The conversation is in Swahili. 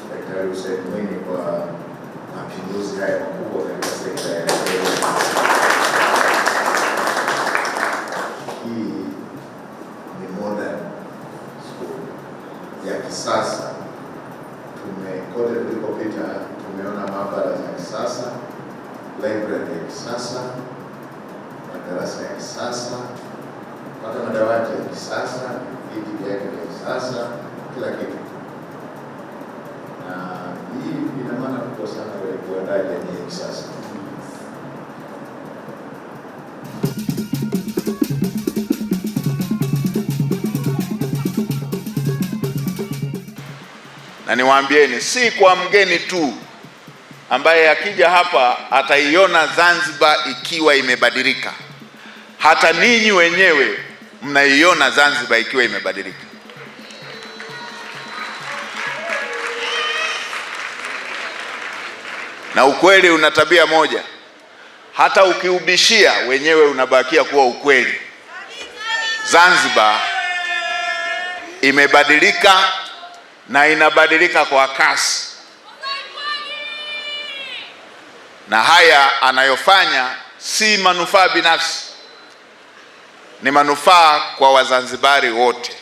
Daktari Hussein Mwinyi kwa mapinduzi haya makubwa katika sekta ya elimu. Hii ni modern school ya kisasa. Kote tulikopita tumeona maabara za kisasa, library ya kisasa, madarasa ya kisasa, mpaka madawati ya kisasa, viti vyake vya kisasa, kila kitu. Na hii ina maana kubwa sana kwa kuandaa jamii ya kisasa. Na niwaambieni, si kwa mgeni tu ambaye akija hapa ataiona Zanzibar ikiwa imebadilika. Hata ninyi wenyewe mnaiona Zanzibar ikiwa imebadilika. Na ukweli una tabia moja, hata ukiubishia wenyewe unabakia kuwa ukweli. Zanzibar imebadilika na inabadilika kwa kasi, na haya anayofanya si manufaa binafsi, ni manufaa kwa Wazanzibari wote.